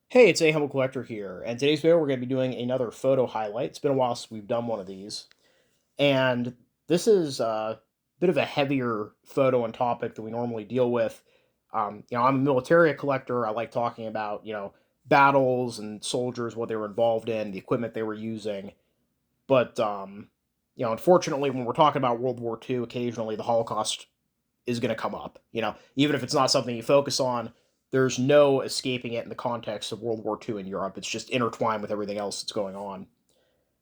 Hey, it's a Humble Collector here, and today's video we're going to be doing another photo highlight. It's been a while since we've done one of these, and this is a bit of a heavier photo and topic than we normally deal with. I'm a militaria collector. I like talking about, battles and soldiers, what they were involved in, the equipment they were using. But, unfortunately, when we're talking about World War II, occasionally the Holocaust is going to come up. Even if it's not something you focus on, there's no escaping it in the context of World War II in Europe. It's just intertwined with everything else that's going on.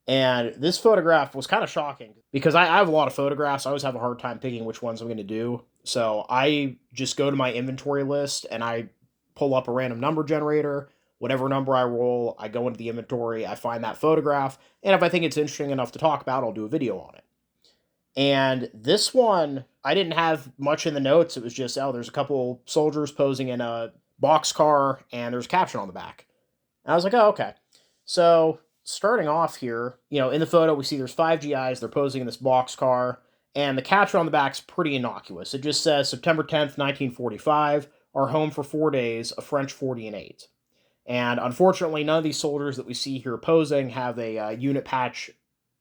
And this photograph was kind of shocking because I have a lot of photographs. I always have a hard time picking which ones I'm going to do. So I just go to my inventory list and I pull up a random number generator. Whatever number I roll, I go into the inventory, I find that photograph, and if I think it's interesting enough to talk about, I'll do a video on it. And this one, I didn't have much in the notes. It was just, oh, there's a couple soldiers posing in a boxcar, and there's a caption on the back. And I was like, oh, okay. So starting off here, in the photo, we see there's five GIs. They're posing in this boxcar, and the caption on the back's pretty innocuous. It just says September 10th, 1945, our home for 4 days, a French 40 and 8. And unfortunately, none of these soldiers that we see here posing have a unit patch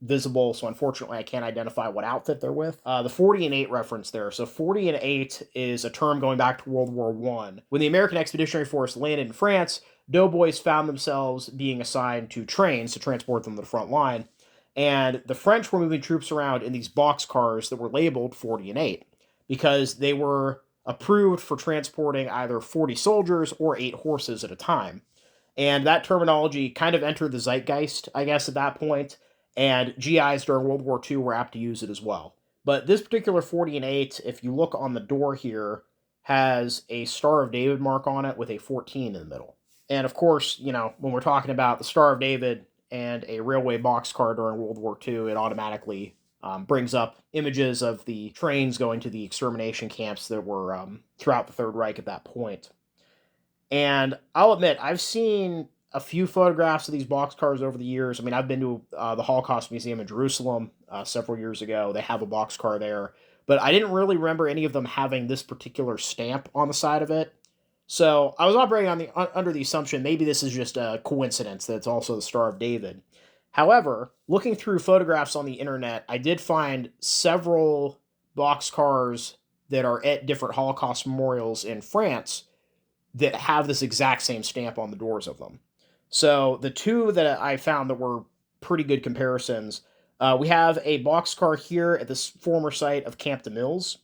visible, so unfortunately I can't identify what outfit they're with. The 40 and 8 reference there. So 40 and 8 is a term going back to World War I. When the American Expeditionary Force landed in France, doughboys found themselves being assigned to trains to transport them to the front line, and the French were moving troops around in these boxcars that were labeled 40 and 8 because they were approved for transporting either 40 soldiers or 8 horses at a time. And that terminology kind of entered the zeitgeist, I guess, at that point, and GIs during World War II were apt to use it as well. But this particular 40 and 8, if you look on the door here, has a Star of David mark on it with a 14 in the middle. And of course, when we're talking about the Star of David and a railway boxcar during World War II, it automatically brings up images of the trains going to the extermination camps that were throughout the Third Reich at that point. And I'll admit, I've seen a few photographs of these boxcars over the years. I mean, I've been to the Holocaust Museum in Jerusalem several years ago. They have a boxcar there, but I didn't really remember any of them having this particular stamp on the side of it. So I was operating under the assumption maybe this is just a coincidence that it's also the Star of David. However, looking through photographs on the internet, I did find several boxcars that are at different Holocaust memorials in France that have this exact same stamp on the doors of them. So the two that I found that were pretty good comparisons, we have a boxcar here at this former site of Camp de Mills,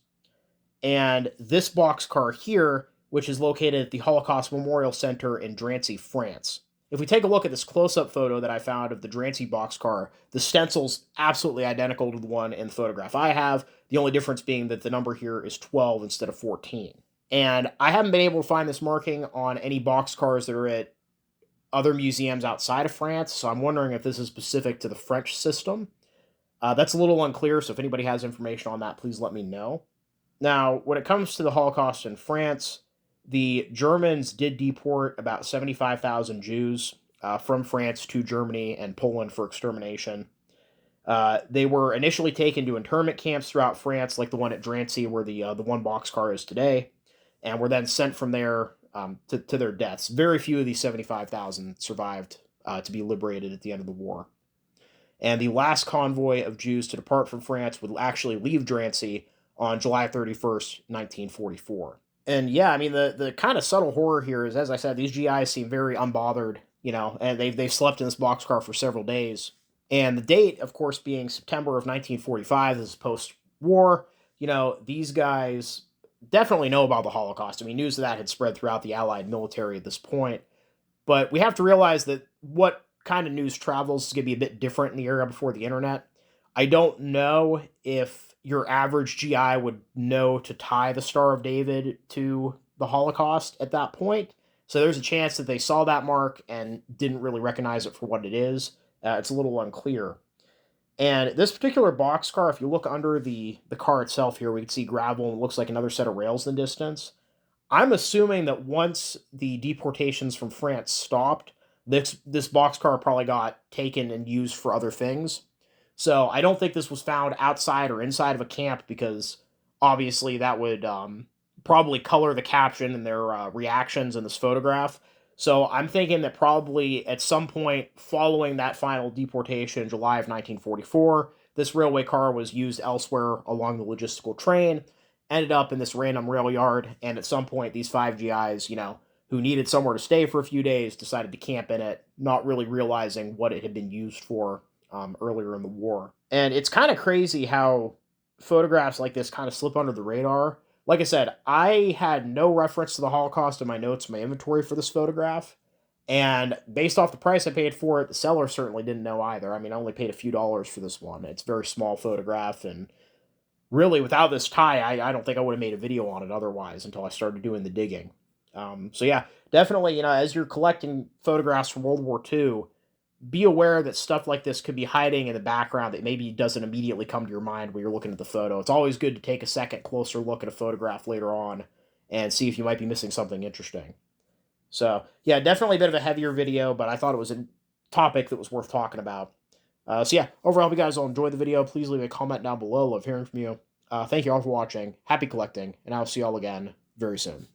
and this boxcar here, which is located at the Holocaust Memorial Center in Drancy, France. If we take a look at this close-up photo that I found of the Drancy boxcar, the stencil's absolutely identical to the one in the photograph I have, the only difference being that the number here is 12 instead of 14. And I haven't been able to find this marking on any boxcars that are at other museums outside of France, so I'm wondering if this is specific to the French system. That's a little unclear, so if anybody has information on that, please let me know. Now, when it comes to the Holocaust in France, the Germans did deport about 75,000 Jews from France to Germany and Poland for extermination. They were initially taken to internment camps throughout France, like the one at Drancy, where the one boxcar is today, and were then sent from there to their deaths. Very few of these 75,000 survived to be liberated at the end of the war. And the last convoy of Jews to depart from France would actually leave Drancy on July 31st, 1944. And yeah, I mean, the kind of subtle horror here is, as I said, these GIs seem very unbothered, and they've slept in this boxcar for several days. And the date, of course, being September of 1945, this is post-war, these guys definitely know about the Holocaust. I mean, news of that had spread throughout the Allied military at this point. But we have to realize that what kind of news travels is going to be a bit different in the era before the internet. I don't know if your average GI would know to tie the Star of David to the Holocaust at that point. So there's a chance that they saw that mark and didn't really recognize it for what it is. It's a little unclear. And this particular boxcar, if you look under the car itself here, we can see gravel and it looks like another set of rails in the distance. I'm assuming that once the deportations from France stopped, this boxcar probably got taken and used for other things. So I don't think this was found outside or inside of a camp because obviously that would probably color the caption and their reactions in this photograph. So I'm thinking that probably at some point following that final deportation in July of 1944, this railway car was used elsewhere along the logistical train, ended up in this random rail yard, and at some point these 5 GIs, who needed somewhere to stay for a few days, decided to camp in it, not really realizing what it had been used for earlier in the war. And it's kind of crazy how photographs like this kind of slip under the radar. Like I said, I had no reference to the Holocaust in my notes, my inventory for this photograph. And based off the price I paid for it, the seller certainly didn't know either. I mean, I only paid a few dollars for this one. It's a very small photograph, and really, without this tie, I don't think I would have made a video on it otherwise until I started doing the digging. So yeah, definitely, as you're collecting photographs from World War II, be aware that stuff like this could be hiding in the background that maybe doesn't immediately come to your mind when you're looking at the photo. It's always good to take a second closer look at a photograph later on and see if you might be missing something interesting. So, yeah, definitely a bit of a heavier video, but I thought it was a topic that was worth talking about. So, yeah, overall, I hope you guys all enjoyed the video. Please leave a comment down below. Love hearing from you. Thank you all for watching. Happy collecting, and I'll see you all again very soon.